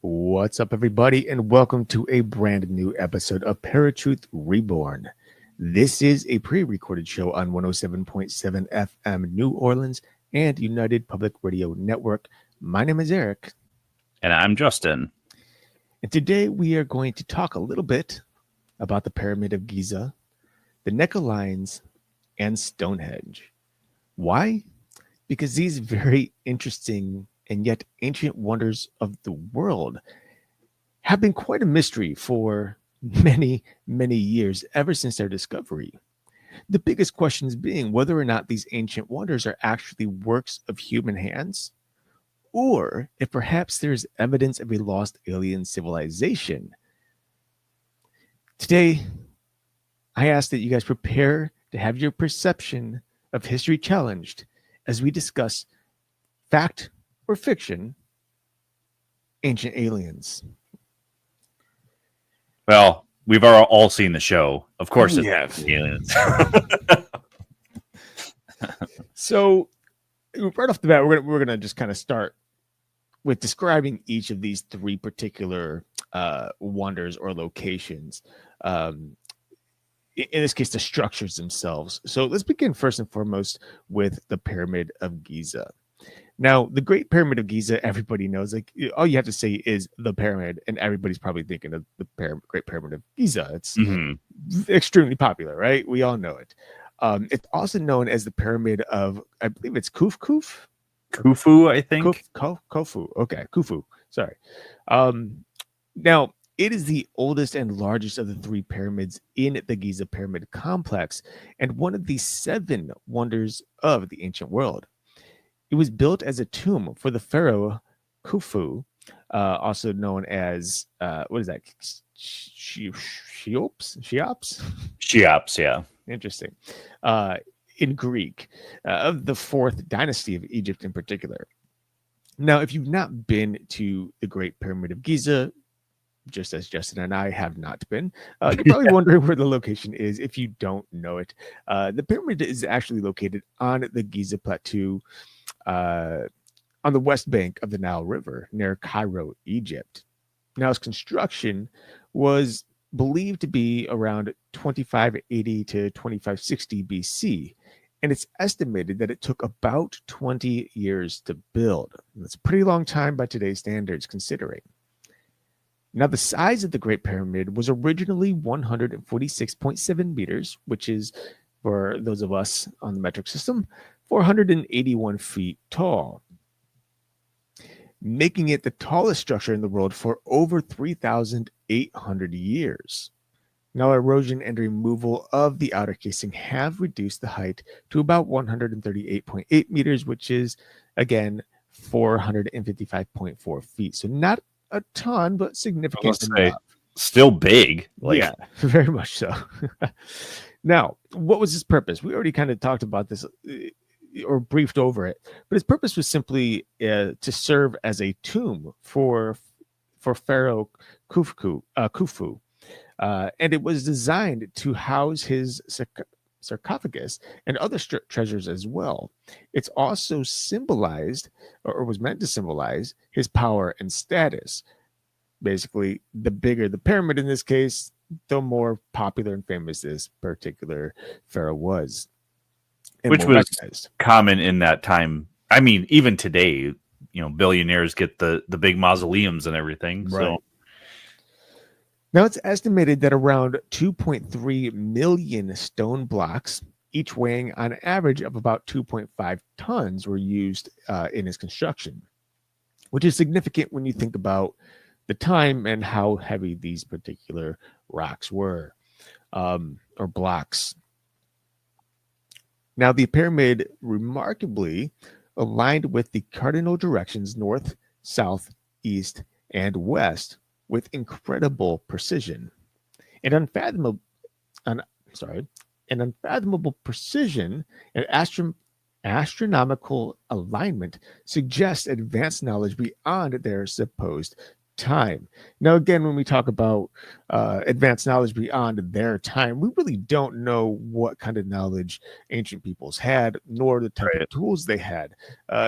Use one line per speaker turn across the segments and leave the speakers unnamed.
What's up, everybody, and welcome to a brand new episode of ParaTruth Reborn. This is a pre-recorded show on 107.7 FM New Orleans and United Public Radio Network. My name is Erik.
And I'm Justin.
And today we are going to talk a little bit about the Pyramid of Giza, the Nazca Lines, and Stonehenge. Why? Because these very interesting and yet ancient wonders of the world have been quite a mystery for many, many years, ever since their discovery. The biggest questions being whether or not these ancient wonders are actually works of human hands, or if perhaps there's evidence of a lost alien civilization. Today, I ask that you guys prepare to have your perception of history challenged as we discuss fact or fiction, ancient aliens.
Well, we've all seen the show. Of course,
We have.
aliens.
So, right off the bat, we're gonna just kind of start with describing each of these three particular wonders or locations. In this case, the structures themselves. So let's begin first and foremost with the Pyramid of Giza. Now, the Great Pyramid of Giza, everybody knows, like, all you have to say is the pyramid, and everybody's probably thinking of the Great Pyramid of Giza. It's extremely popular, right? We all know it. It's also known as the Pyramid of, I believe it's Khufu,
Khufu, I think.
Khufu. Okay, Khufu. Sorry. Now, it is the oldest and largest of the three pyramids in the Giza Pyramid complex, and one of the 7 wonders of the ancient world. It was built as a tomb for the pharaoh Khufu, also known as what is that? Cheops?
Cheops, yeah.
Interesting. In Greek, of the 4th dynasty of Egypt in particular. Now, if you've not been to the Great Pyramid of Giza, just as Justin and I have not been, you're probably wondering where the location is if you don't know it. The pyramid is actually located on the Giza Plateau, on the west bank of the Nile River near Cairo, Egypt. Now, its construction was believed to be around 2580 to 2560 BC, and it's estimated that it took about 20 years to build. That's a pretty long time by today's standards, considering. Now, the size of the Great Pyramid was originally 146.7 meters, which is, for those of us on the metric system, 481 feet tall, making it the tallest structure in the world for over 3,800 years. Now, erosion and removal of the outer casing have reduced the height to about 138.8 meters, which is, again, 455.4 feet. So not a ton, but significant enough.
Still big.
Yeah, very much so. Now, what was its purpose? We already kind of talked about this or briefed over it, but its purpose was simply to serve as a tomb for Pharaoh Khufu, and it was designed to house his sarcophagus and other treasures as well. It's also symbolized, or was meant to symbolize, his power and status. Basically, the bigger the pyramid in this case, the more popular and famous this particular pharaoh was.
Which was common in that time. I mean, even today, billionaires get the big mausoleums and everything. Right. So.
Now, it's estimated that around 2.3 million stone blocks, each weighing on average of about 2.5 tons, were used in its construction, which is significant when you think about the time and how heavy these particular rocks were, or blocks. Now, the pyramid remarkably aligned with the cardinal directions north, south, east, and west with incredible precision. An unfathomable precision and astronomical alignment suggests advanced knowledge beyond their supposed time. Now, again, when we talk about advanced knowledge beyond their time, we really don't know what kind of knowledge ancient peoples had, nor the type of tools they had.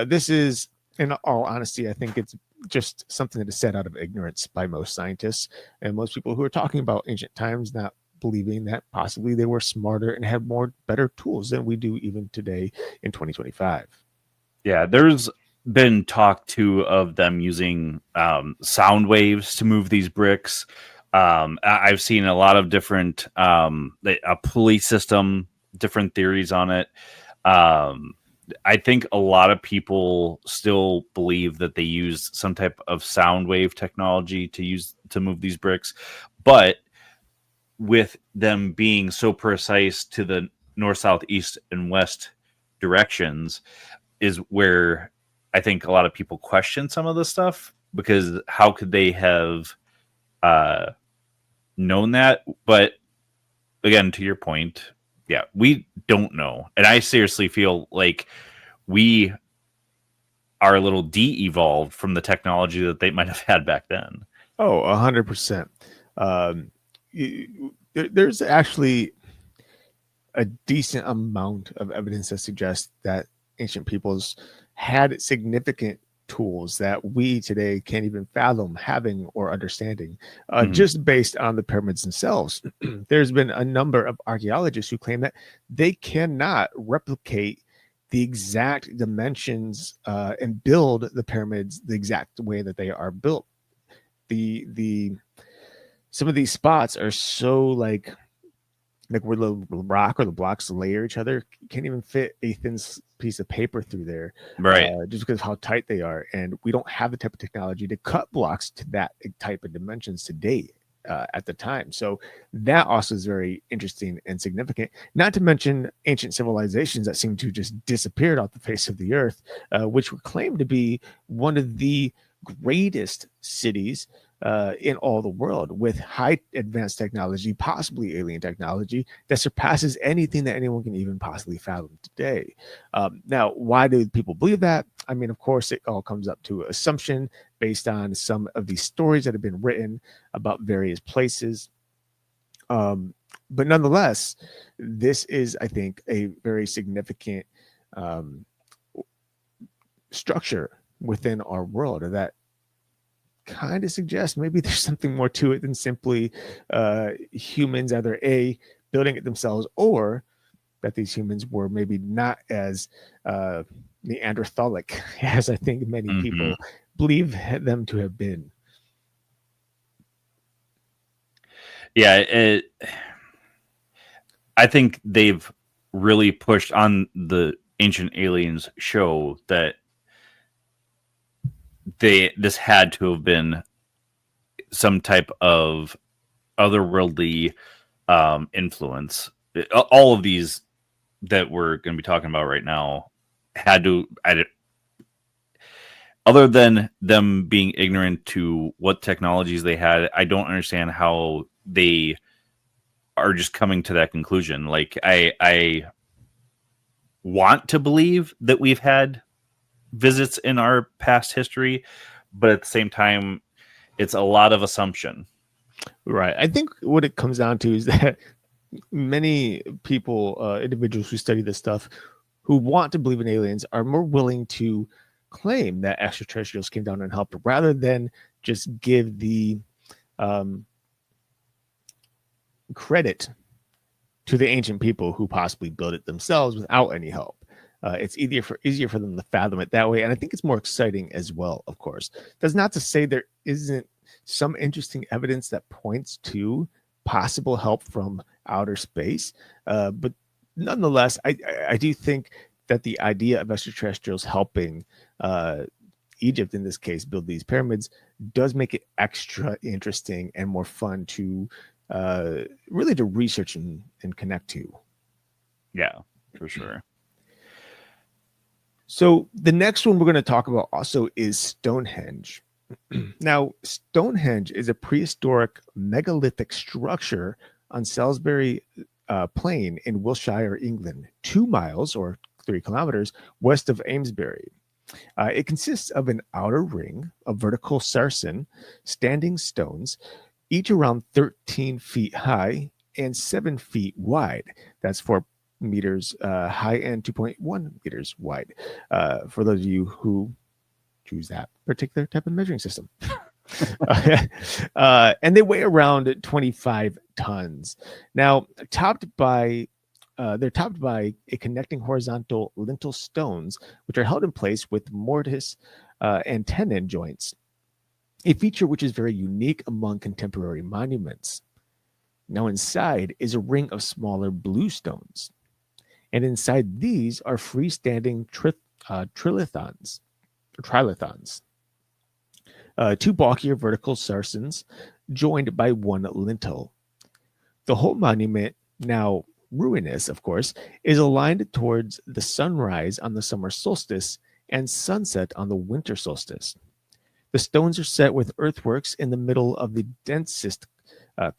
This is, in all honesty, I think it's just something that is said out of ignorance by most scientists and most people who are talking about ancient times, not believing that possibly they were smarter and had better tools than we do even today in 2025.
Yeah, there's been talk too of them using sound waves to move these bricks. I've seen a lot of different a pulley system, different theories on it. I think a lot of people still believe that they use some type of sound wave technology to move these bricks, but with them being so precise to the north, south, east, and west directions is where I think a lot of people question some of this stuff, because how could they have known that? But again, to your point, yeah, we don't know. And I seriously feel like we are a little de-evolved from the technology that they might have had back then.
Oh, 100%. There's actually a decent amount of evidence that suggests that ancient peoples had significant tools that we today can't even fathom having or understanding, just based on the pyramids themselves. There's been a number of archaeologists who claim that they cannot replicate the exact dimensions and build the pyramids the exact way that they are built. The some of these spots are so like where the rock or the blocks layer each other, you can't even fit a thin piece of paper through there,
right?
Just because of how tight they are, and we don't have the type of technology to cut blocks to that type of dimensions today. At the time, so that also is very interesting and significant. Not to mention ancient civilizations that seem to just disappeared off the face of the earth, which were claimed to be one of the greatest cities in all the world, with high advanced technology, possibly alien technology that surpasses anything that anyone can even possibly fathom today. Now, why do people believe that? I mean, of course, it all comes up to assumption based on some of these stories that have been written about various places. But nonetheless, this is, I think, a very significant structure within our world that kind of suggests maybe there's something more to it than simply humans either building it themselves, or that these humans were maybe not as Neanderthalic as I think many people believe them to have been.
Yeah, I think they've really pushed on the Ancient Aliens show that this had to have been some type of otherworldly influence. All of these that we're going to be talking about right now had to, other than them being ignorant to what technologies they had, I don't understand how they are just coming to that conclusion. Like, I want to believe that we've had visits in our past history, but at the same time, it's a lot of assumption.
Right. I think what it comes down to is that many people, individuals who study this stuff, who want to believe in aliens, are more willing to claim that extraterrestrials came down and helped, rather than just give the credit to the ancient people who possibly built it themselves without any help. It's easier for them to fathom it that way, and I think it's more exciting as well. Of course, that's not to say there isn't some interesting evidence that points to possible help from outer space, but nonetheless, I do think that the idea of extraterrestrials helping Egypt, in this case, build these pyramids, does make it extra interesting and more fun to really to research and connect to.
Yeah, for sure.
So the next one we're going to talk about also is Stonehenge. Now, Stonehenge is a prehistoric megalithic structure on Salisbury Plain in Wiltshire, England, 2 miles or 3 kilometers west of Amesbury. It consists of an outer ring of vertical sarsen standing stones, each around 13 feet high and 7 feet wide. That's 4 meters high and 2.1 meters wide. For those of you who choose that particular type of measuring system. And they weigh around 25 tons. Now, they're topped by a connecting horizontal lintel stones, which are held in place with mortise and tenon joints, a feature which is very unique among contemporary monuments. Now, inside is a ring of smaller blue stones, and inside these are freestanding trilithons, two bulkier vertical sarcens joined by one lintel. The whole monument, now ruinous, of course, is aligned towards the sunrise on the summer solstice and sunset on the winter solstice. The stones are set with earthworks in the middle of the densest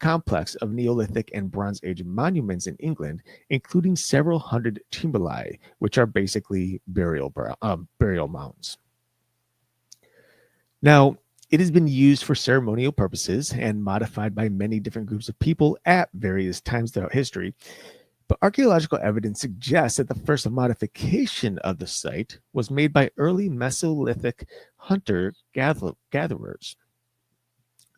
complex of Neolithic and Bronze Age monuments in England, including several hundred tumuli, which are basically burial mounds. Now, it has been used for ceremonial purposes and modified by many different groups of people at various times throughout history. But archaeological evidence suggests that the first modification of the site was made by early Mesolithic hunter-gatherers.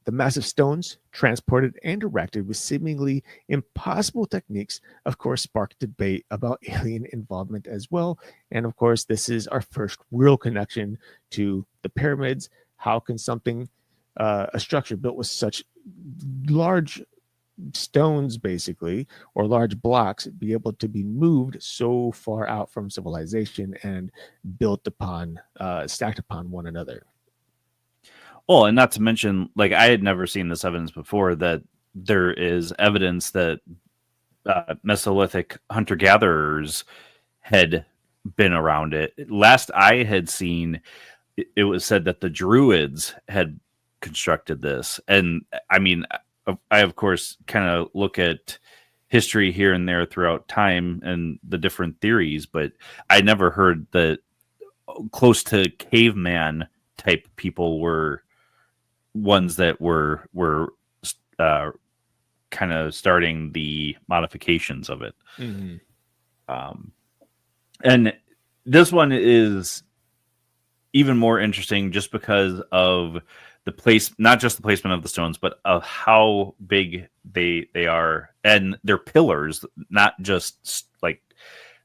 The massive stones, transported and erected with seemingly impossible techniques, of course, sparked debate about alien involvement as well. And of course, this is our first real connection to the pyramids. How can something, a structure built with such large stones, basically, or large blocks, be able to be moved so far out from civilization and built upon, stacked upon one another?
Well, and not to mention, like, I had never seen this evidence before, that there is evidence that Mesolithic hunter-gatherers had been around it. Last I had seen, it was said that the Druids had constructed this. And I mean, I of course kind of look at history here and there throughout time and the different theories, but I never heard that close to caveman type people were ones that were kind of starting the modifications of it. Mm-hmm. And this one is even more interesting just because of the place, not just the placement of the stones, but of how big they are, and they're pillars, not just like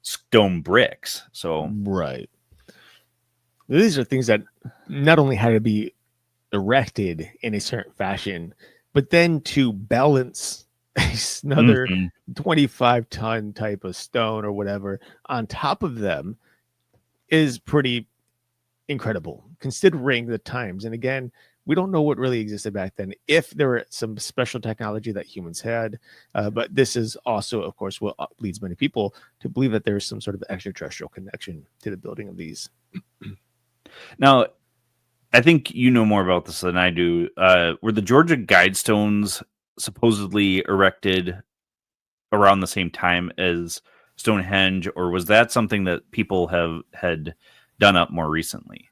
stone bricks. So
right, these are things that not only had to be erected in a certain fashion, but then to balance another 25-ton type of stone or whatever on top of them is pretty incredible, considering the times. And again, we don't know what really existed back then, if there were some special technology that humans had. But this is also, of course, what leads many people to believe that there's some sort of extraterrestrial connection to the building of these.
Now, I think you know more about this than I do. Were the Georgia Guidestones supposedly erected around the same time as Stonehenge, or was that something that people had done up more recently?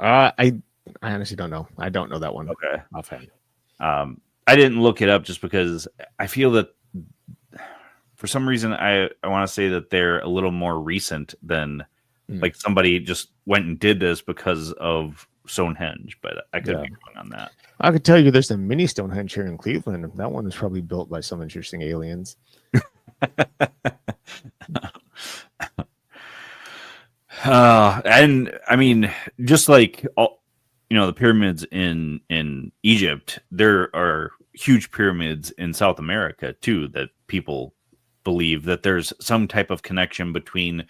I honestly don't know. I don't know that one.
Okay.
Offhand.
I didn't look it up just because I feel that for some reason I want to say that they're a little more recent than like somebody just went and did this because of Stonehenge, but I could be wrong on that.
I could tell you there's a mini Stonehenge here in Cleveland. That one was probably built by some interesting aliens.
And I mean, just like all, the pyramids in Egypt, there are huge pyramids in South America too, that people believe that there's some type of connection between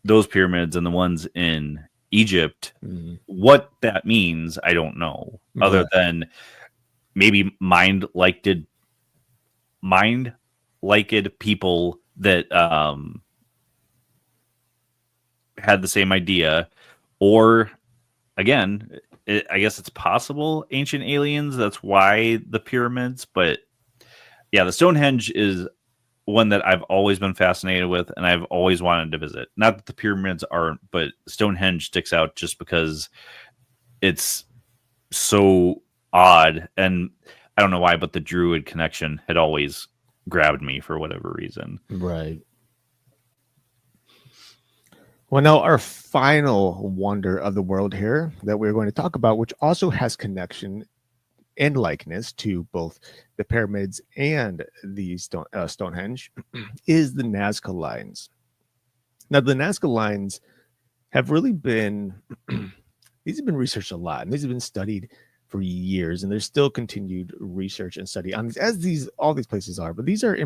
those pyramids and the ones in Egypt. What that means, I don't know, other than maybe mind-liked people that had the same idea, or again, I guess it's possible ancient aliens. That's why the pyramids. But yeah, the Stonehenge is one that I've always been fascinated with, and I've always wanted to visit. Not that the pyramids aren't, but Stonehenge sticks out just because it's so odd. And I don't know why, but the Druid connection had always grabbed me for whatever reason.
Right. Well, now our final wonder of the world here that we're going to talk about, which also has connection and likeness to both the pyramids and the Stonehenge, is the Nazca Lines. Now, the Nazca Lines have really been these have been researched a lot, and these have been studied for years, and there's still continued research and study on these, as these all these places are. But these are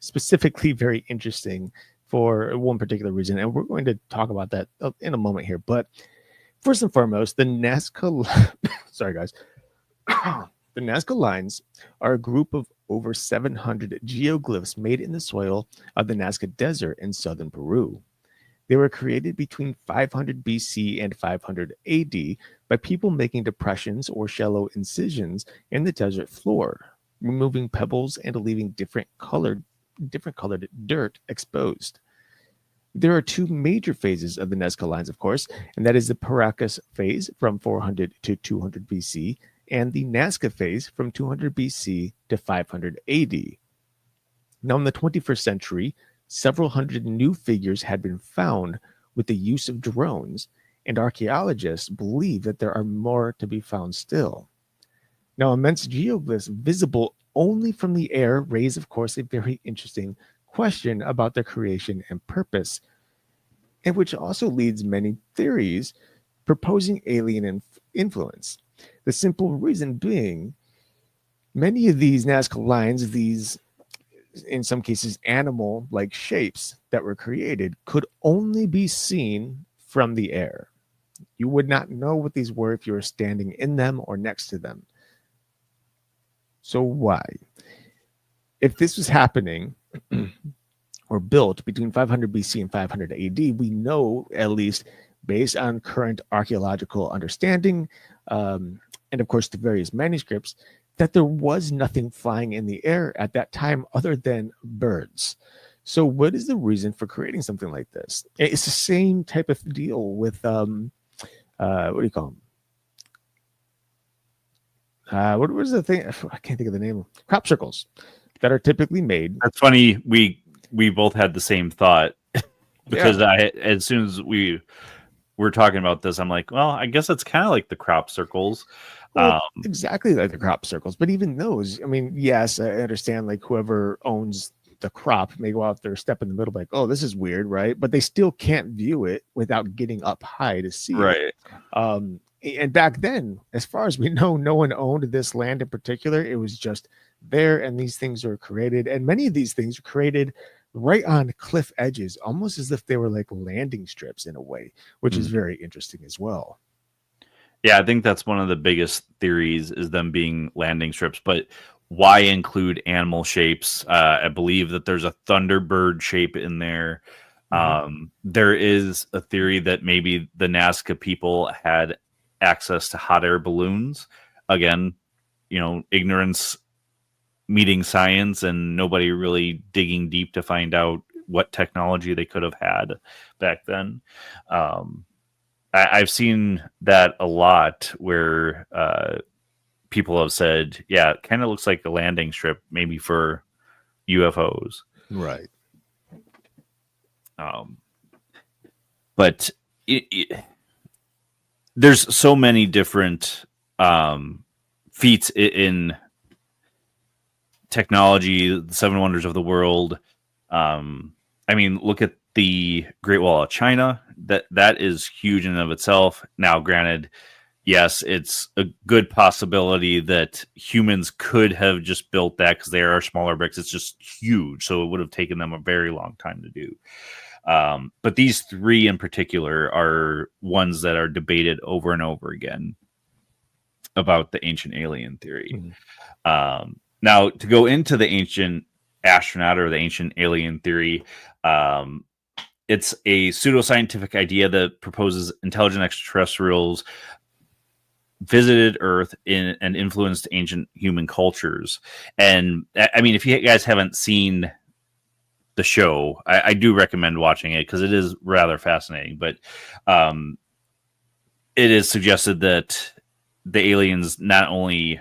specifically very interesting for one particular reason, and we're going to talk about that in a moment here. But first and foremost, the Nazca, sorry guys, the Nazca Lines are a group of over 700 geoglyphs made in the soil of the Nazca Desert in southern Peru. They were created between 500 BC and 500 AD by people making depressions or shallow incisions in the desert floor, removing pebbles and leaving different colored dirt exposed. There are two major phases of the Nazca Lines, of course, and that is the Paracas phase from 400 to 200 BC and the Nazca phase from 200 BC to 500 AD. Now, in the 21st century, several hundred new figures had been found with the use of drones, and archaeologists believe that there are more to be found still. Now, immense geoglyphs visible only from the air raise, of course, a very interesting question about their creation and purpose, and which also leads many theories proposing alien influence. The simple reason being, many of these Nazca lines, these in some cases animal like shapes that were created, could only be seen from the air. You would not know what these were if you were standing in them or next to them. So why? If this was happening or built between 500 BC and 500 AD, we know, at least based on current archaeological understanding, and of course the various manuscripts, that there was nothing flying in the air at that time other than birds. So what is the reason for creating something like this? It's the same type of deal with what do you call them? What was the thing? I can't think of the name. Crop circles that are typically made.
That's funny. We both had the same thought because as soon as we were talking about this, I'm like, well, I guess it's kind of like the crop circles.
Well, exactly like the crop circles, but even those, I mean, yes, I understand like whoever owns the crop may go out there, step in the middle, like, oh, this is weird, right? But they still can't view it without getting up high to see it. And back then, as far as we know, no one owned this land in particular. It was just there, and these things were created. And many of these things were created right on cliff edges, almost as if they were like landing strips in a way, which is very interesting as well.
Yeah, I think that's one of the biggest theories is them being landing strips. But why include animal shapes? I believe that there's a thunderbird shape in there. There is a theory that maybe the Nazca people had access to hot air balloons. Again, ignorance meeting science and nobody really digging deep to find out what technology they could have had back then. I've seen that a lot where people have said, yeah, it kind of looks like a landing strip, maybe for UFOs.
Right.
But there's so many different feats in technology, the seven wonders of the world. I mean, look at the Great Wall of China. That is huge in and of itself. Now, granted, yes, it's a good possibility that humans could have just built that because they are smaller bricks. It's just huge, so it would have taken them a very long time to do. But these three in particular are ones that are debated over and over again about the ancient alien theory. Now, to go into the ancient astronaut or the ancient alien theory, it's a pseudoscientific idea that proposes intelligent extraterrestrials visited Earth and influenced ancient human cultures. And I mean, if you guys haven't seen the show, I do recommend watching it because it is rather fascinating. But it is suggested that the aliens not only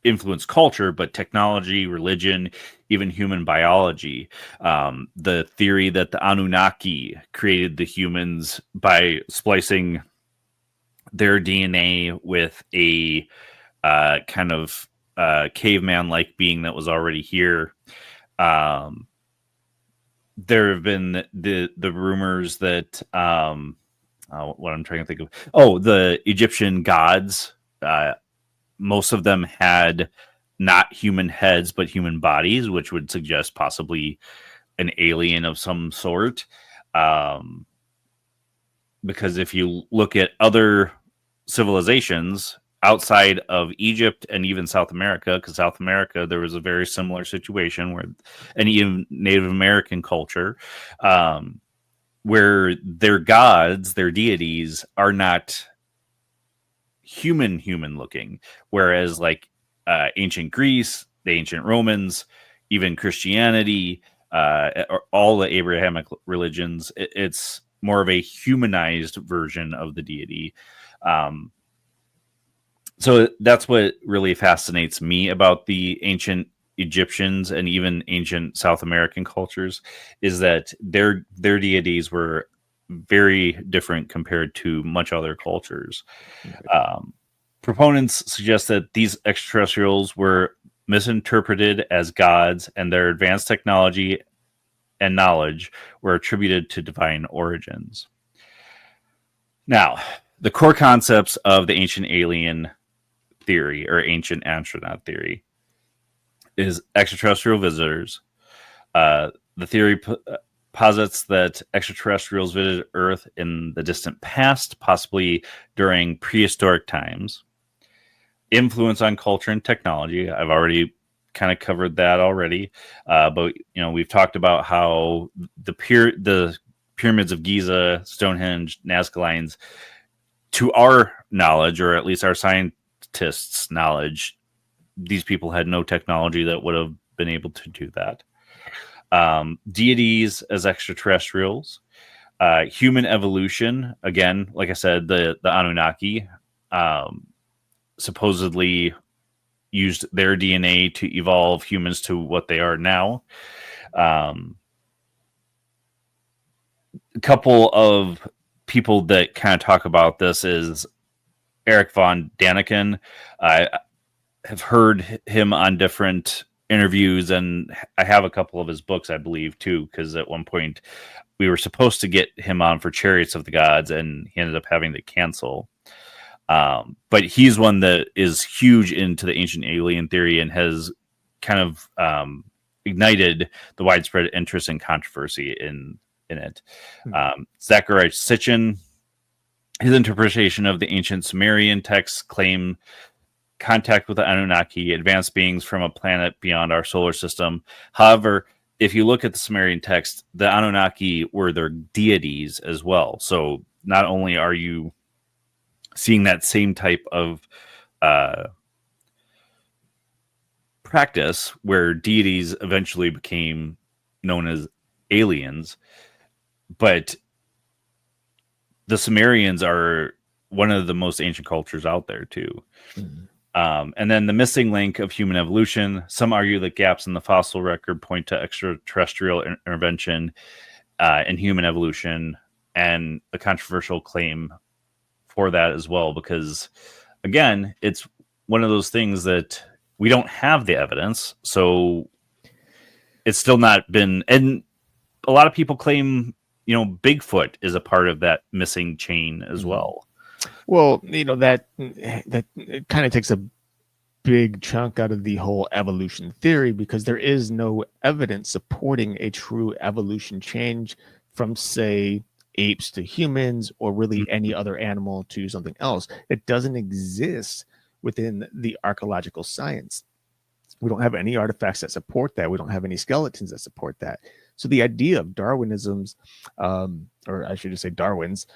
influenced culture, but technology, religion, even human biology. The theory that the Anunnaki created the humans by splicing their DNA with a kind of caveman-like being that was already here. There have been the rumors that what I'm trying to think of. Oh, the Egyptian gods. Most of them had not human heads, but human bodies, which would suggest possibly an alien of some sort. Because if you look at other civilizations outside of Egypt and even South America, because South America, there was a very similar situation where, and even Native American culture, where their gods, their deities are not human looking, whereas like ancient Greece, the ancient Romans, even Christianity, or all the Abrahamic religions, it's more of a humanized version of the deity. So that's what really fascinates me about the ancient Egyptians and even ancient South American cultures, is that their deities were very different compared to much other cultures. Proponents suggest that these extraterrestrials were misinterpreted as gods, and their advanced technology and knowledge were attributed to divine origins. Now, the core concepts of the ancient alien theory or ancient astronaut theory is extraterrestrial visitors. The theory posits that extraterrestrials visited Earth in the distant past, possibly during prehistoric times. Influence on culture and technology. I've already kind of covered that already, but we've talked about how the pyramids of Giza, Stonehenge, Nazca Lines, to our knowledge, or at least our scientists' knowledge, these people had no technology that would have been able to do that. Deities as extraterrestrials, human evolution. Again, like I said, the Anunnaki supposedly used their DNA to evolve humans to what they are now. A couple of people that kind of talk about this is Erik von Daniken. I have heard him on different interviews, and I have a couple of his books, I believe, too, because at one point we were supposed to get him on for Chariots of the Gods, and he ended up having to cancel. But he's one that is huge into the ancient alien theory and has kind of ignited the widespread interest and controversy in it. Zachariah Sitchin, his interpretation of the ancient Sumerian texts claim contact with the Anunnaki, advanced beings from a planet beyond our solar system. However, if you look at the Sumerian text, the Anunnaki were their deities as well. So not only are you seeing that same type of practice where deities eventually became known as aliens, but the Sumerians are one of the most ancient cultures out there too. And then the missing link of human evolution. Some argue that gaps in the fossil record point to extraterrestrial intervention in human evolution, and a controversial claim for that as well, because again, it's one of those things that we don't have the evidence, so it's still not been. And a lot of people claim, Bigfoot is a part of that missing chain as well.
Well, that kind of takes a big chunk out of the whole evolution theory, because there is no evidence supporting a true evolution change from, say, apes to humans, or really any other animal to something else. It doesn't exist within the archaeological science. We don't have any artifacts that support that. We don't have any skeletons that support that. So the idea of Darwinism's, or I should just say Darwin's,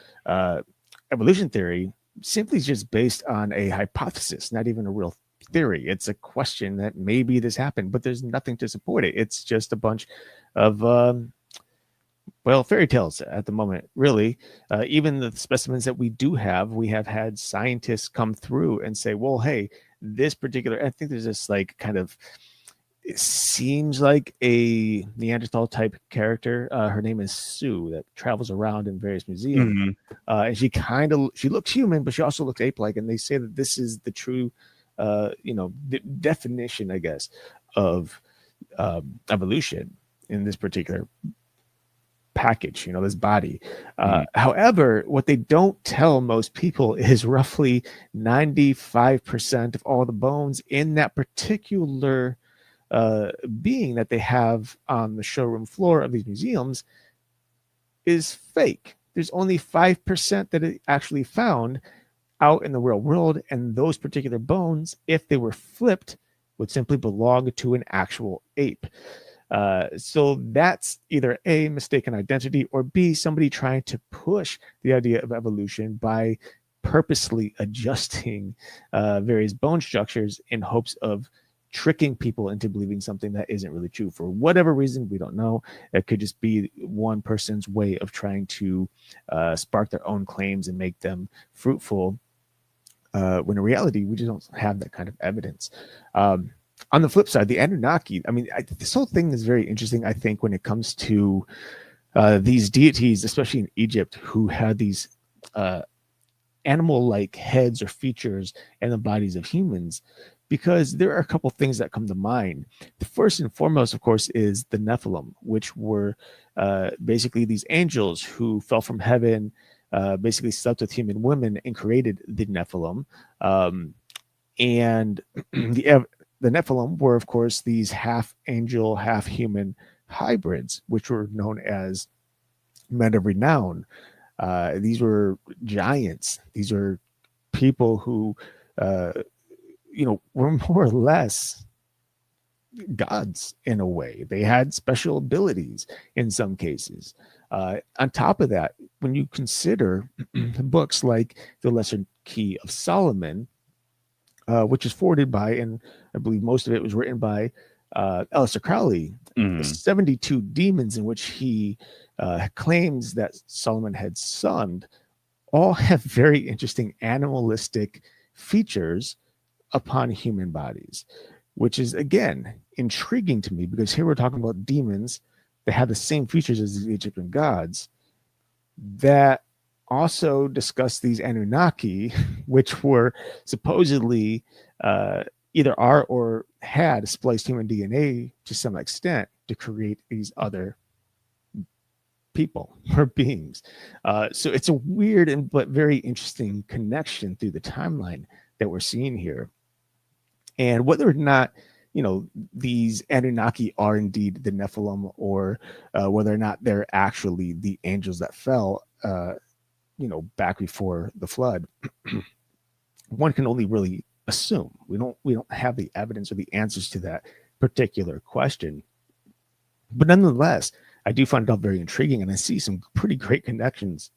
evolution theory simply is just based on a hypothesis, not even a real theory. It's a question that maybe this happened, but there's nothing to support it. It's just a bunch of fairy tales at the moment, really. Even the specimens that we do have, we have had scientists come through and say, well, hey, this particular, I think there's this like kind of, it seems like a Neanderthal type character. Her name is Sue, that travels around in various museums.
Mm-hmm.
And she looks human, but she also looks ape-like. And they say that this is the true, the definition, I guess, of evolution in this particular package, this body. However, what they don't tell most people is roughly 95% of all the bones in that particular being that they have on the showroom floor of these museums is fake. There's only 5% that it actually found out in the real world, and those particular bones, if they were flipped, would simply belong to an actual ape. So that's either A, mistaken identity, or B, somebody trying to push the idea of evolution by purposely adjusting various bone structures in hopes of tricking people into believing something that isn't really true. For whatever reason, we don't know. It could just be one person's way of trying to spark their own claims and make them fruitful, when in reality, we just don't have that kind of evidence. On the flip side, the Anunnaki, this whole thing is very interesting, I think, when it comes to these deities, especially in Egypt, who had these animal-like heads or features in the bodies of humans, because there are a couple things that come to mind. The first and foremost, of course, is the Nephilim, which were basically these angels who fell from heaven, basically slept with human women and created the Nephilim. And the Nephilim were, of course, these half angel, half human hybrids, which were known as men of renown. These were giants. These are people who, were more or less gods in a way. They had special abilities in some cases. On top of that, when you consider books like The Lesser Key of Solomon, which is forwarded by, and I believe most of it was written by Aleister Crowley, the 72 demons in which he claims that Solomon had sunned, all have very interesting animalistic features upon human bodies, which is, again, intriguing to me, because here we're talking about demons that have the same features as the Egyptian gods that also discuss these Anunnaki, which were supposedly either are or had spliced human DNA to some extent to create these other people or beings. So it's a weird but very interesting connection through the timeline that we're seeing here. And whether or not, these Anunnaki are indeed the Nephilim, or whether or not they're actually the angels that fell, back before the flood, one can only really assume. We don't have the evidence or the answers to that particular question. But nonetheless, I do find it all very intriguing, and I see some pretty great connections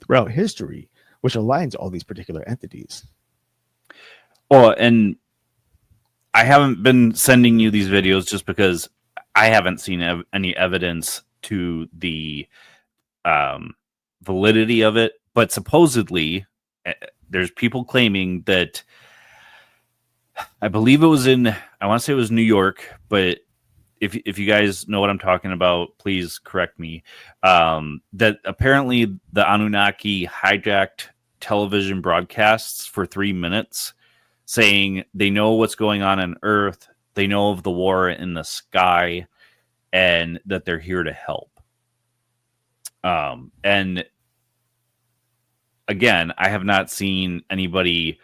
throughout history, which aligns all these particular entities.
Well, and I haven't been sending you these videos just because I haven't seen any evidence to the validity of it. But supposedly, there's people claiming that, I believe it was I want to say it was New York, but if you guys know what I'm talking about, please correct me. That apparently the Anunnaki hijacked television broadcasts for 3 minutes, saying they know what's going on Earth, they know of the war in the sky, and that they're here to help. And again, I have not seen anybody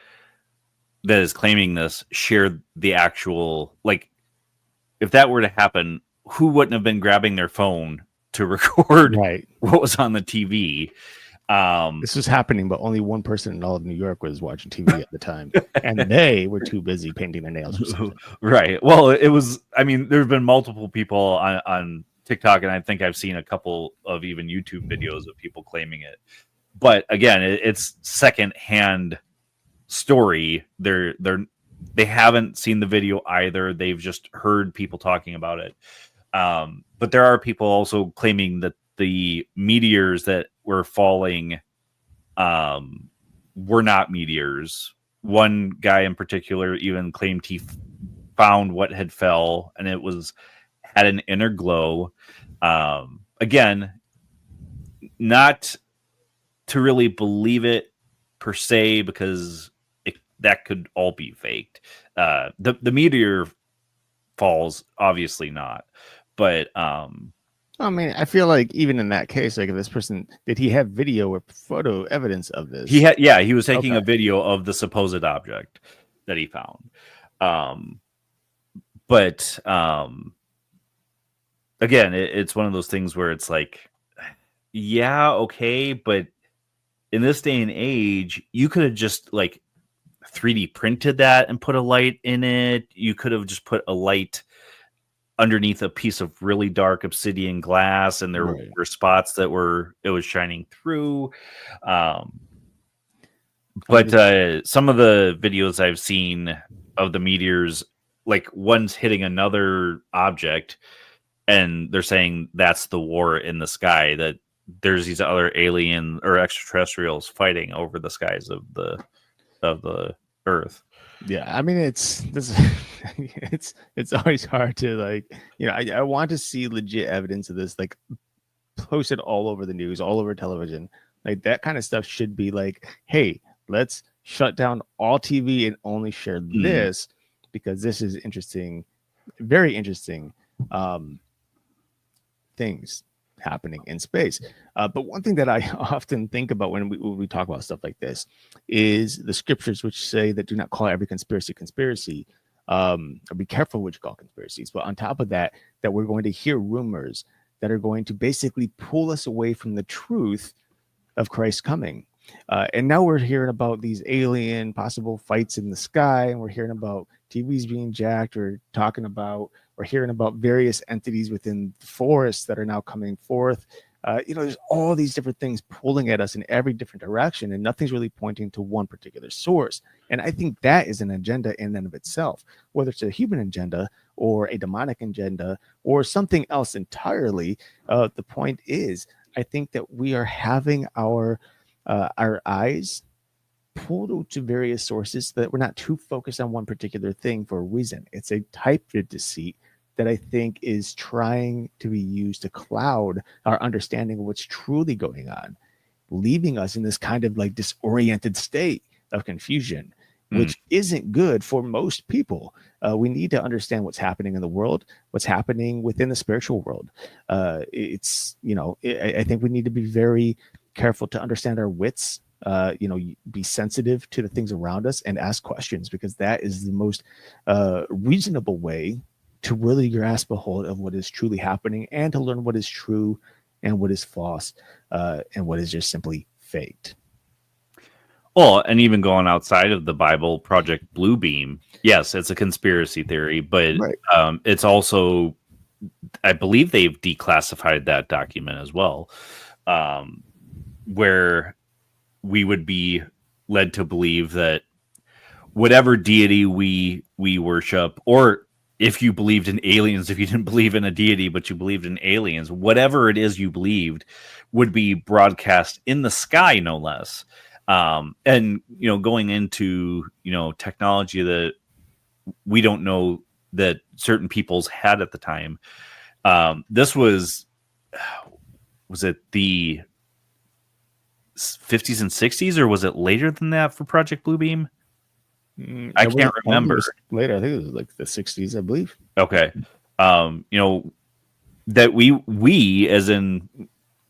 that is claiming this share the actual, like, if that were to happen, who wouldn't have been grabbing their phone to record what was on the TV?
This was happening, but only one person in all of New York was watching TV at the time, and they were too busy painting their nails or something.
Right. Well, it was, there's been multiple people on TikTok, and I think I've seen a couple of even YouTube videos of people claiming it. But again, it's secondhand story. They haven't seen the video either. They've just heard people talking about it. But there are people also claiming that the meteors that were falling were not meteors, one guy in particular even claimed he found what had fell, and it had an inner glow. Again, not to really believe it per se, because that could all be faked. The meteor falls, obviously not, but
I mean, I feel like even in that case, like if this person, did he have video or photo evidence of this?
he was taking
Okay.
a video of the supposed object that he found. But again, it's one of those things where it's like, yeah, okay, but in this day and age, you could have just like 3D printed that and put a light in it. You could have just put a light underneath a piece of really dark obsidian glass, and there
Right.
were spots that it was shining through. But some of the videos I've seen of the meteors, like one's hitting another object, and they're saying that's the war in the sky, that there's these other alien or extraterrestrials fighting over the skies of the Earth.
Yeah, I mean it's always hard to like, you know, I want to see legit evidence of this, like posted all over the news, all over television. Like that kind of stuff should be like, hey, let's shut down all TV and only share this because this is interesting, very interesting things happening in space. But one thing that I often think about when we talk about stuff like this is the scriptures, which say that do not call every conspiracy, or be careful what you call conspiracies. But on top of that, that we're going to hear rumors that are going to basically pull us away from the truth of Christ coming. And now we're hearing about these alien possible fights in the sky, and we're hearing about TVs being jacked, or we're hearing about various entities within the forests that are now coming forth. There's all these different things pulling at us in every different direction, and nothing's really pointing to one particular source. And I think that is an agenda in and of itself, whether it's a human agenda or a demonic agenda or something else entirely. The point is, I think that we are having our eyes pulled to various sources, so that we're not too focused on one particular thing for a reason. It's a type of deceit that I think is trying to be used to cloud our understanding of what's truly going on, leaving us in this kind of like disoriented state of confusion, which isn't good for most people. We need to understand what's happening in the world, what's happening within the spiritual world. I think we need to be very careful to understand our wits, be sensitive to the things around us and ask questions, because that is the most reasonable way to really grasp a hold of what is truly happening, and to learn what is true and what is false, and what is just simply faked.
Well, and even going outside of the Bible, Project Bluebeam, yes, it's a conspiracy theory, but
Right.
It's also, I believe they've declassified that document as well, where we would be led to believe that whatever deity we worship, or if you believed in aliens, if you didn't believe in a deity, but you believed in aliens, whatever it is you believed would be broadcast in the sky, no less. And, going into, technology that we don't know that certain peoples had at the time. This was it the 50s and 60s, or was it later than that for Project Bluebeam? I can't remember.
Later, I think it was like the 60s, I believe.
Okay. That we as in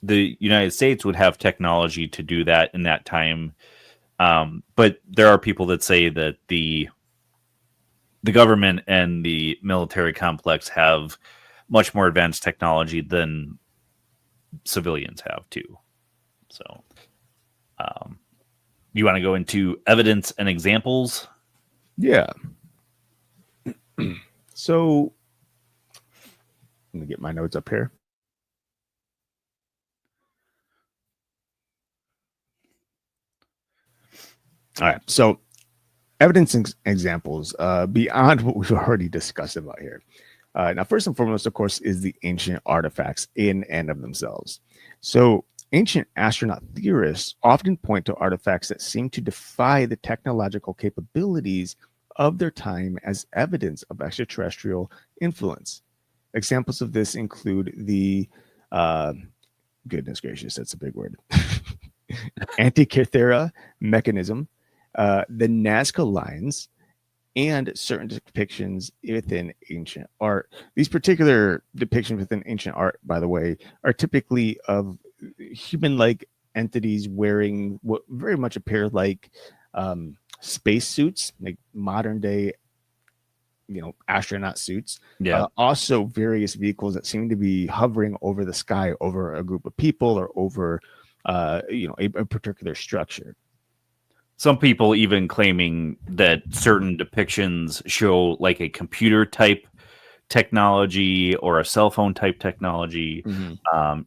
the United States would have technology to do that in that time. But there are people that say that the government and the military complex have much more advanced technology than civilians have too. So, you want to go into evidence and examples?
Yeah. So, let me get my notes up here. All right. So, evidence and examples beyond what we've already discussed about here. Now, first and foremost, of course, is the ancient artifacts in and of themselves. So, Ancient astronaut theorists often point to artifacts that seem to defy the technological capabilities of their time as evidence of extraterrestrial influence. Examples of this include the goodness gracious, that's a big word. Antikythera mechanism, the Nazca Lines, and certain depictions within ancient art. These particular depictions within ancient art, by the way, are typically of human-like entities wearing what very much appear like space suits, like modern day, astronaut suits.
Yeah.
Also, various vehicles that seem to be hovering over the sky, over a group of people, or over, a particular structure.
Some people even claiming that certain depictions show like a computer type technology or a cell phone type technology,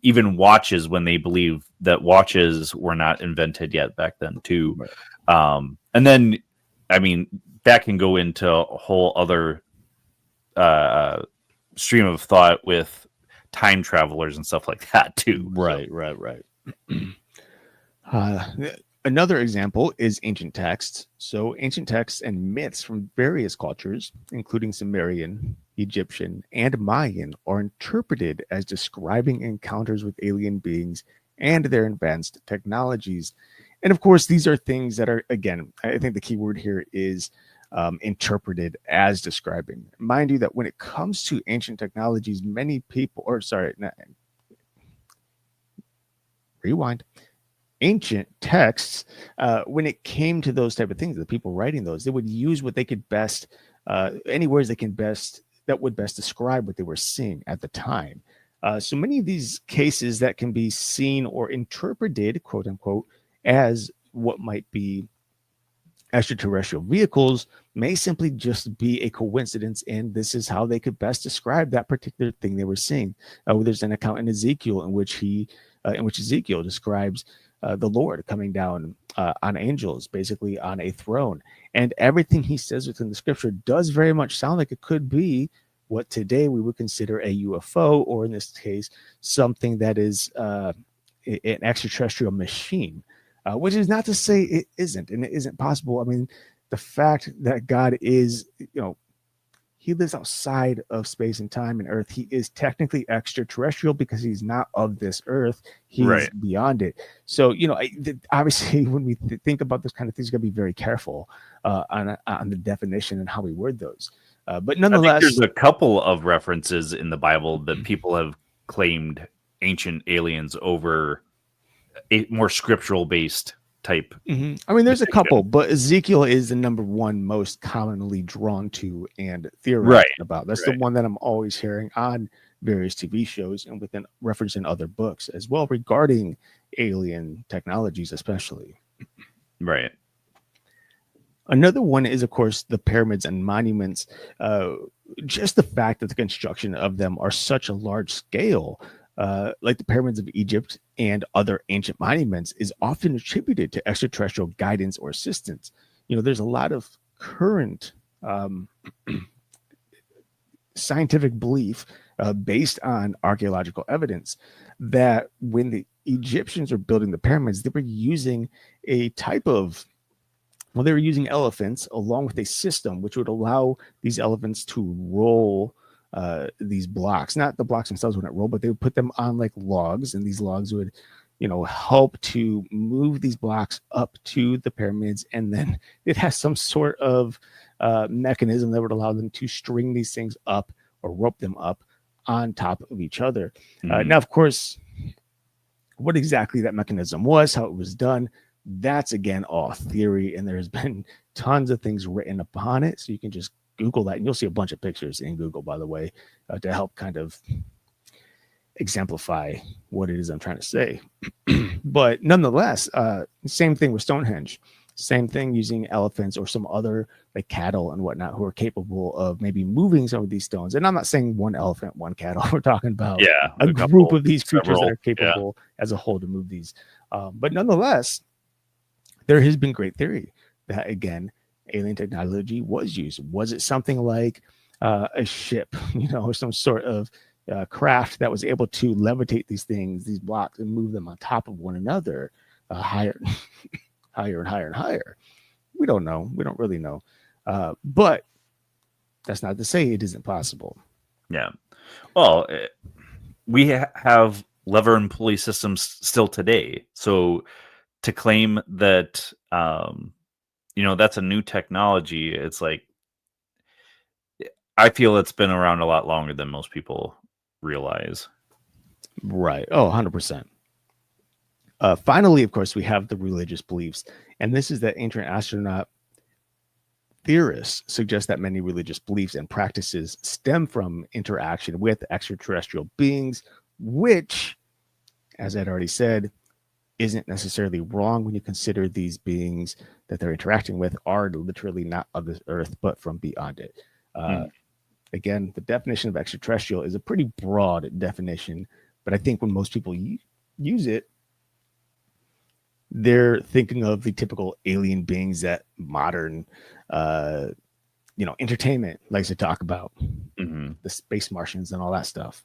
even watches, when they believe that watches were not invented yet back then too.
Right.
And then, I mean, that can go into a whole other stream of thought with time travelers and stuff like that too.
Right. Uh, Another example is ancient texts. So, ancient texts and myths from various cultures, including Sumerian, Egyptian, and Mayan, are interpreted as describing encounters with alien beings and their advanced technologies. And of course, these are things that are, again, I think the key word here is interpreted as describing. Mind you, that when it comes to ancient technologies, many people, or sorry, rewind. Ancient texts, when it came to those type of things, the people writing those, they would use what they could best, any words they can best, that would best describe what they were seeing at the time. So many of these cases that can be seen or interpreted, quote unquote, as what might be extraterrestrial vehicles may simply just be a coincidence, and this is how they could best describe that particular thing they were seeing. There's an account in Ezekiel in which Ezekiel describes the Lord coming down on angels, basically on a throne. And everything he says within the scripture does very much sound like it could be what today we would consider a UFO, or in this case, something that is an extraterrestrial machine, which is not to say it isn't, and it isn't possible. I mean, the fact that God is, he lives outside of space and time and earth. He is technically extraterrestrial because he's not of this earth. He's beyond it. So, obviously, when we think about this kind of things, you got to be very careful on the definition and how we word those. But nonetheless,
I think there's a couple of references in the Bible that people have claimed ancient aliens over a more scriptural based type.
I mean, there's a couple, but Ezekiel is the number one most commonly drawn to and theorized about. That's the one that I'm always hearing on various TV shows and within reference in other books as well regarding alien technologies, especially.
Right.
Another one is, of course, the pyramids and monuments. Just the fact that the construction of them are such a large scale, like the pyramids of Egypt and other ancient monuments, is often attributed to extraterrestrial guidance or assistance. There's a lot of current scientific belief based on archaeological evidence that when the Egyptians were building the pyramids, they were using a type of, they were using elephants along with a system which would allow these elephants to roll these blocks. Not the blocks themselves wouldn't roll, but they would put them on like logs, and these logs would, help to move these blocks up to the pyramids, and then it has some sort of mechanism that would allow them to string these things up or rope them up on top of each other. Now, of course, what exactly that mechanism was, how it was done, that's again all theory, and there's been tons of things written upon it, so you can just Google that, and you'll see a bunch of pictures in Google, by the way, to help kind of exemplify what it is I'm trying to say. But nonetheless, same thing with Stonehenge. Same thing using elephants or some other like cattle and whatnot who are capable of maybe moving some of these stones. And I'm not saying one elephant, one cattle. We're talking about a group of these creatures that are capable as a whole to move these. But nonetheless, there has been great theory that, again, alien technology was used. Was it something like a ship, or some sort of craft that was able to levitate these things, these blocks, and move them on top of one another, higher, higher and higher and higher. We don't know. We don't really know. But that's not to say it isn't possible.
Yeah. Well, we have lever and pulley systems still today. So to claim that, that's a new technology, it's like, I feel it's been around a lot longer than most people realize.
Right. Oh, 100%. Finally, of course, we have the religious beliefs. And this is that ancient astronaut theorists suggest that many religious beliefs and practices stem from interaction with extraterrestrial beings, which, as I'd already said, isn't necessarily wrong when you consider these beings that they're interacting with are literally not of this earth, but from beyond it. Again, the definition of extraterrestrial is a pretty broad definition, but I think when most people use it, they're thinking of the typical alien beings that modern, entertainment likes to talk about, the space Martians and all that stuff.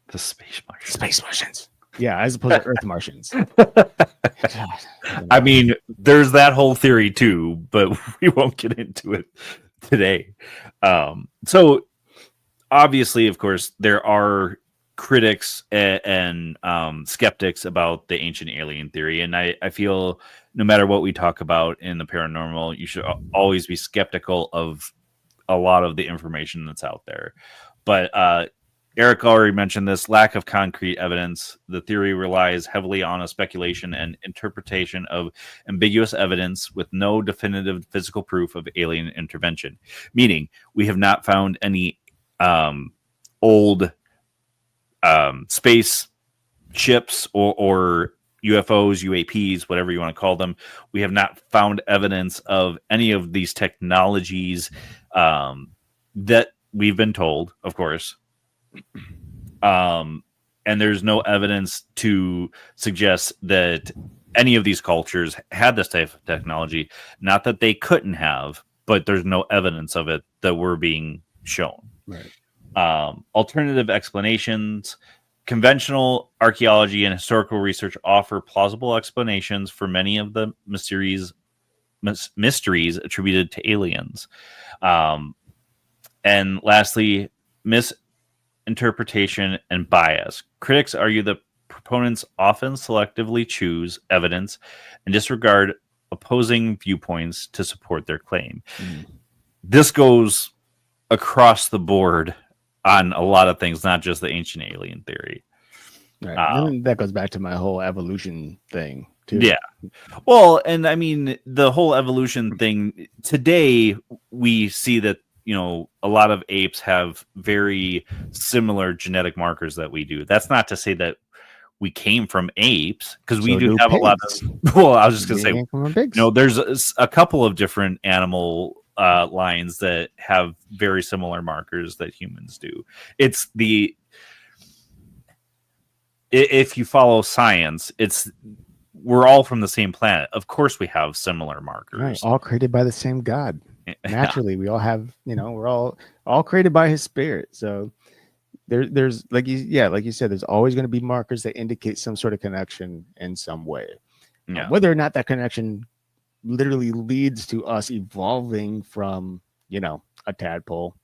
The space Martians.
Space Martians. Yeah, as opposed to Earth Martians.
I mean, there's that whole theory too, but we won't get into it today. So obviously, of course, there are critics and skeptics about the ancient alien theory. And I feel no matter what we talk about in the paranormal, you should always be skeptical of a lot of the information that's out there. But Erik already mentioned this lack of concrete evidence. The theory relies heavily on a speculation and interpretation of ambiguous evidence with no definitive physical proof of alien intervention, meaning we have not found any old space ships or UFOs, UAPs, whatever you want to call them. We have not found evidence of any of these technologies that we've been told, of course. And there's no evidence to suggest that any of these cultures had this type of technology. Not that they couldn't have, but there's no evidence of it that we're being shown.
Right.
Alternative explanations. Conventional archaeology and historical research offer plausible explanations for many of the mysteries attributed to aliens. And lastly, misinterpretation and bias. Critics argue that proponents often selectively choose evidence and disregard opposing viewpoints to support their claim. This goes across the board on a lot of things, not just the ancient alien theory.
Right. And that goes back to my whole evolution thing too.
Yeah. Well, and I mean, the whole evolution thing today, we see that, a lot of apes have very similar genetic markers that we do. That's not to say that we came from apes, because we do have pigs. A lot of, well, I was just going to say, there's a couple of different animal lines that have very similar markers that humans do. It's if you follow science, we're all from the same planet. Of course we have similar markers.
Right, all created by the same God. Naturally, we all have, we're all created by his spirit. So there's like you said, there's always going to be markers that indicate some sort of connection in some way.
Yeah.
Whether or not that connection literally leads to us evolving from, a tadpole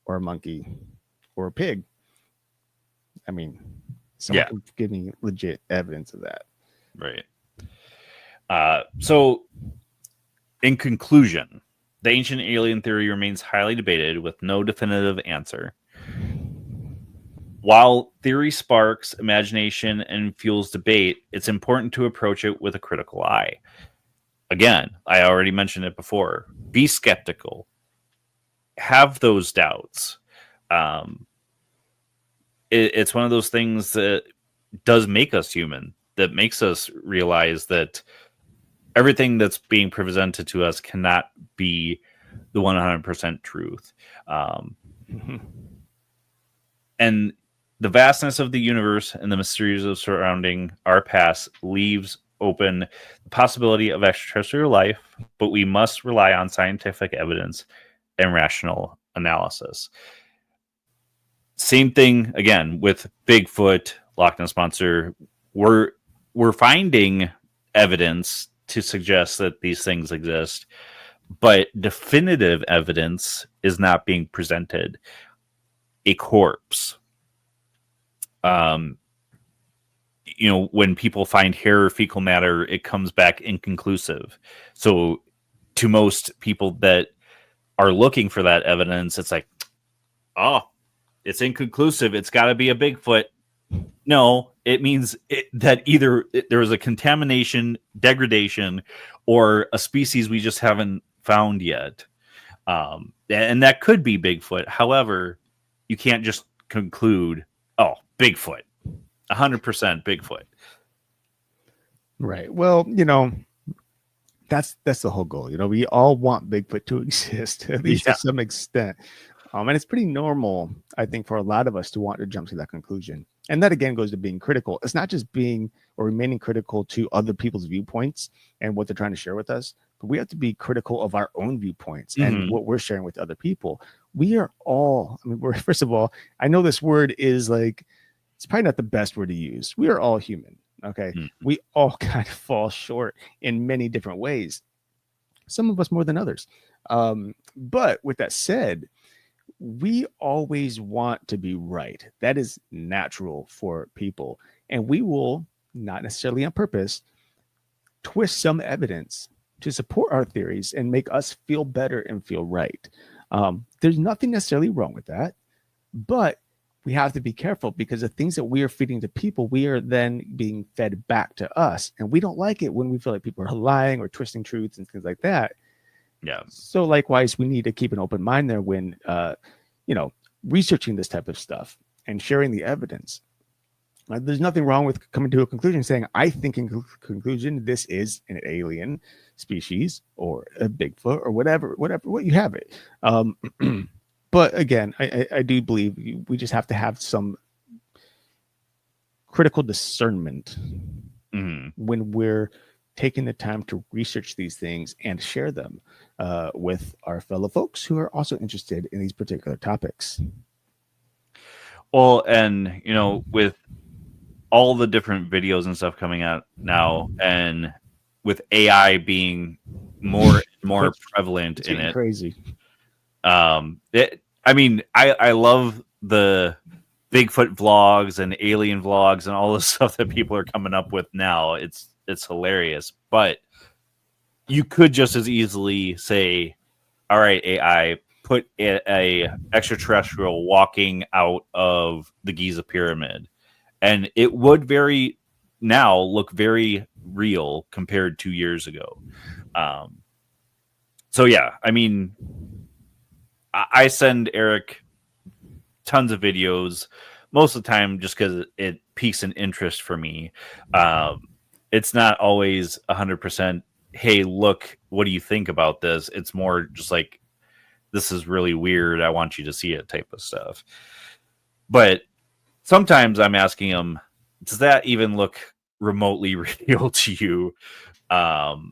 or a monkey or a pig. I mean, someone can give me legit evidence of that.
Right. So in conclusion, the ancient alien theory remains highly debated with no definitive answer. While theory sparks imagination and fuels debate, it's important to approach it with a critical eye. Again, I already mentioned it before. Be skeptical. Have those doubts. It's one of those things that does make us human, that makes us realize that everything that's being presented to us cannot be the 100% truth. And the vastness of the universe and the mysteries of surrounding our past leaves open the possibility of extraterrestrial life, but we must rely on scientific evidence and rational analysis. Same thing again with Bigfoot, Loch Ness Monster. We're finding evidence to suggest that these things exist, but definitive evidence is not being presented. A corpse. When people find hair or fecal matter, it comes back inconclusive. So to most people that are looking for that evidence, it's like, oh, it's inconclusive. It's got to be a Bigfoot. No, it means that either there was a contamination, degradation, or a species we just haven't found yet. And that could be Bigfoot. However, you can't just conclude, oh, Bigfoot, 100% Bigfoot.
Right. Well, that's the whole goal. We all want Bigfoot to exist, at least to some extent. And it's pretty normal, I think, for a lot of us to want to jump to that conclusion. And that, again, goes to being critical. It's not just being or remaining critical to other people's viewpoints and what they're trying to share with us, but we have to be critical of our own viewpoints and what we're sharing with other people. We are all, first of all, I know this word is it's probably not the best word to use. We are all human. Okay. We all kind of fall short in many different ways. Some of us more than others. But with that said, we always want to be right. That is natural for people. And we will, not necessarily on purpose, twist some evidence to support our theories and make us feel better and feel right. There's nothing necessarily wrong with that, but we have to be careful because the things that we are feeding to people, we are then being fed back to us. And we don't like it when we feel like people are lying or twisting truths and things like that.
Yeah.
So likewise, we need to keep an open mind there when, researching this type of stuff and sharing the evidence. There's nothing wrong with coming to a conclusion saying, I think in conclusion, this is an alien species or a Bigfoot or whatever, what you have it. But again, I do believe we just have to have some critical discernment when we're taking the time to research these things and share them with our fellow folks who are also interested in these particular topics.
Well, and, with all the different videos and stuff coming out now, and with AI being more and more prevalent in it.
Crazy.
I love the Bigfoot vlogs and alien vlogs and all the stuff that people are coming up with now. It's hilarious, but you could just as easily say, all right, AI, put a extraterrestrial walking out of the Giza pyramid, and it would look very real compared to years ago. So yeah, I send Erik tons of videos most of the time just because it piques an interest for me. It's not always 100%, hey, look, what do you think about this? It's more just like, this is really weird, I want you to see it type of stuff. But sometimes I'm asking him, does that even look remotely real to you? And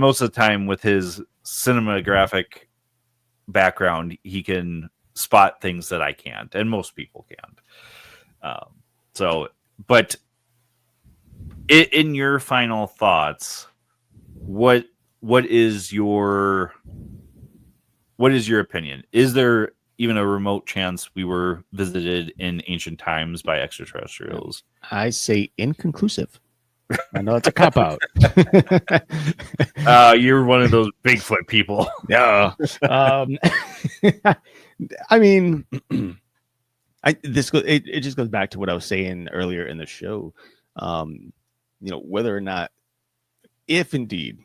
most of the time with his cinematographic background, he can spot things that I can't, and most people can't. But in your final thoughts, what is your opinion? Is there even a remote chance we were visited in ancient times by extraterrestrials?
I say inconclusive. I know it's a cop out.
You're one of those Bigfoot people.
Yeah. It just goes back to what I was saying earlier in the show. Whether or not, if indeed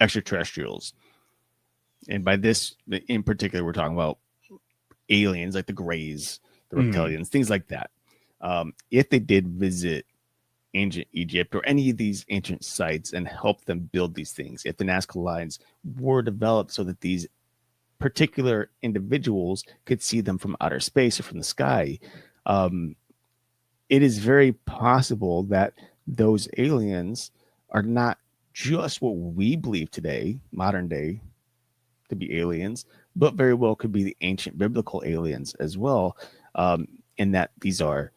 extraterrestrials, and by this in particular, we're talking about aliens like the Greys, the reptilians, things like that. If they did visit ancient Egypt or any of these ancient sites and help them build these things, if the Nazca Lines were developed so that these particular individuals could see them from outer space or from the sky, it is very possible that those aliens are not just what we believe today, modern day, to be aliens, but very well could be the ancient biblical aliens as well, in that these are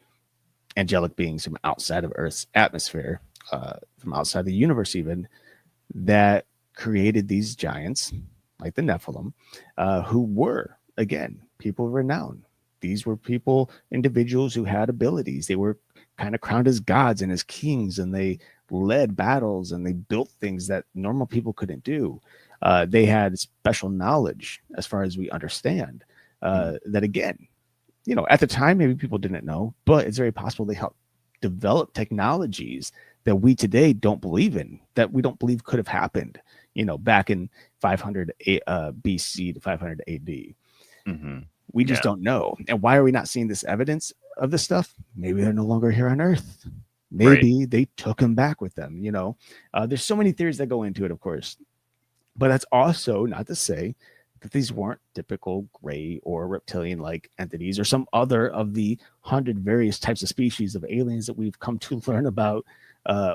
angelic beings from outside of Earth's atmosphere, from outside the universe, even that created these giants like the Nephilim, who were, again, people of renown. These were people, individuals who had abilities. They were kind of crowned as gods and as kings, and they led battles and they built things that normal people couldn't do. They had special knowledge, as far as we understand, that again, at the time, maybe people didn't know, but it's very possible they helped develop technologies that we today don't believe in, that we don't believe could have happened, back in 500 BC to 500 AD.
Mm-hmm.
We just don't know. And why are we not seeing this evidence of this stuff? Maybe they're no longer here on Earth. Maybe they took them back with them. There's so many theories that go into it, of course. But that's also not to say that these weren't typical gray or reptilian-like entities or some other of the 100 various types of species of aliens that we've come to learn about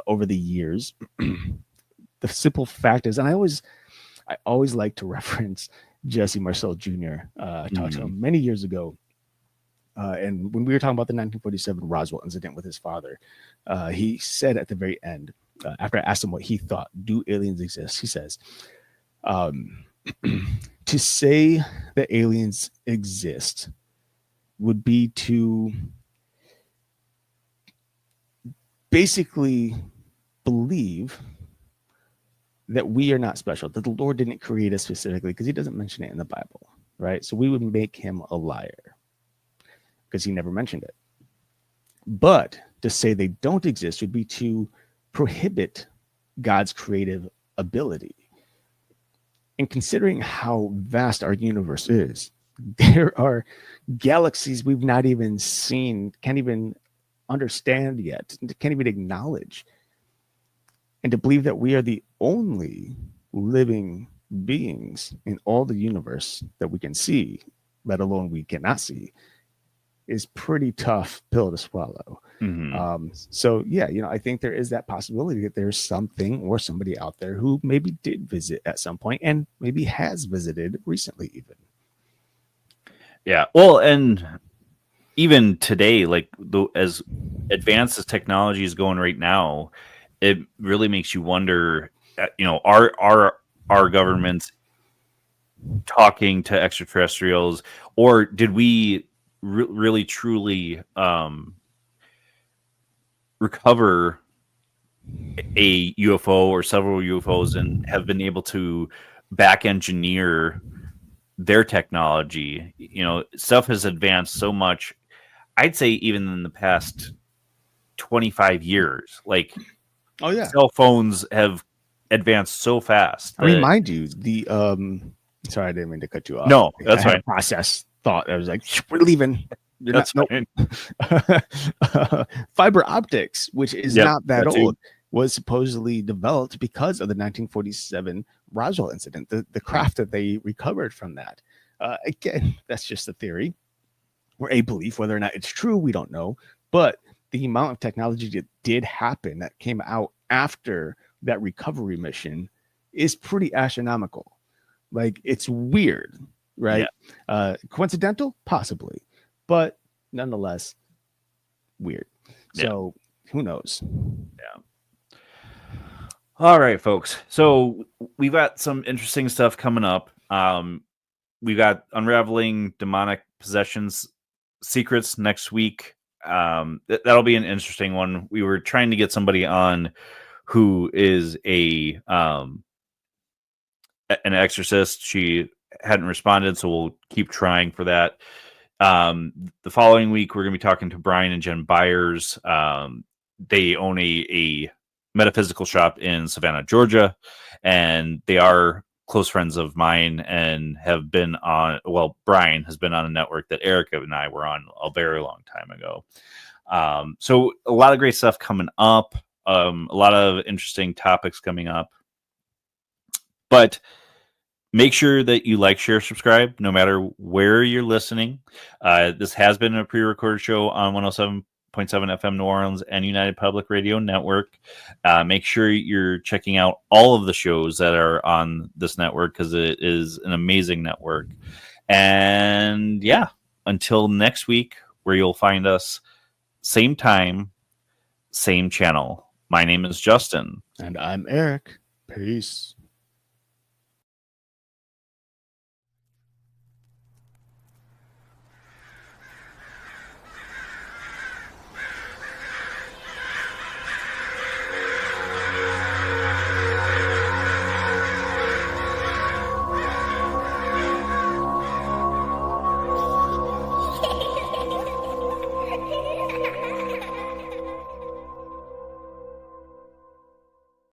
over the years. The simple fact is, and I always like to reference Jesse Marcel Jr. I talked to him many years ago. And when we were talking about the 1947 Roswell incident with his father, he said at the very end, after I asked him what he thought, do aliens exist? He says, to say that aliens exist would be to basically believe that we are not special, that the Lord didn't create us specifically, because he doesn't mention it in the Bible, right? So we would make him a liar because he never mentioned it. But to say they don't exist would be to prohibit God's creative ability. And considering how vast our universe is, there are galaxies we've not even seen, can't even understand yet, can't even acknowledge. And to believe that we are the only living beings in all the universe that we can see, let alone we cannot see, is pretty tough pill to swallow. So yeah, I think there is that possibility that there's something or somebody out there who maybe did visit at some point and maybe has visited recently even.
Yeah. Well, and even today, like as advanced as technology is going right now, it really makes you wonder, are governments talking to extraterrestrials, or did we really truly recover a UFO or several UFOs and have been able to back engineer their technology? Stuff has advanced so much. I'd say even in the past 25 years, like,
oh yeah,
cell phones have advanced so fast.
I mean, mind you, the sorry, I didn't mean to cut you off.
No, that's
I
fine.
Process thought. I was like, we're leaving.
That's fine.
Fiber optics, which is not that
that
old, was supposedly developed because of the 1947 Roswell incident, the craft that they recovered from that. Again, that's just a theory or a belief. Whether or not it's true, we don't know. But the amount of technology that did happen that came out after that recovery mission is pretty astronomical. Like, it's weird, right? Yeah. Coincidental? Possibly. But nonetheless, weird. So who knows?
Yeah. All right, folks. So we've got some interesting stuff coming up. We've got unraveling demonic possessions secrets next week. That'll be an interesting one. We were trying to get somebody on who is an exorcist. She hadn't responded, so we'll keep trying for that. The following week, we're going to be talking to Brian and Jen Byers. They own a metaphysical shop in Savannah, Georgia, and they are close friends of mine and have been on, Brian has been on a network that Erik and I were on a very long time ago. So a lot of great stuff coming up, a lot of interesting topics coming up, but make sure that you like, share, subscribe, no matter where you're listening. This has been a pre-recorded show on 107 FM New Orleans and United Public Radio Network. Make sure you're checking out all of the shows that are on this network because it is an amazing network. And yeah, until next week, where you'll find us same time, same channel. My name is Justin.
And I'm Erik. Peace.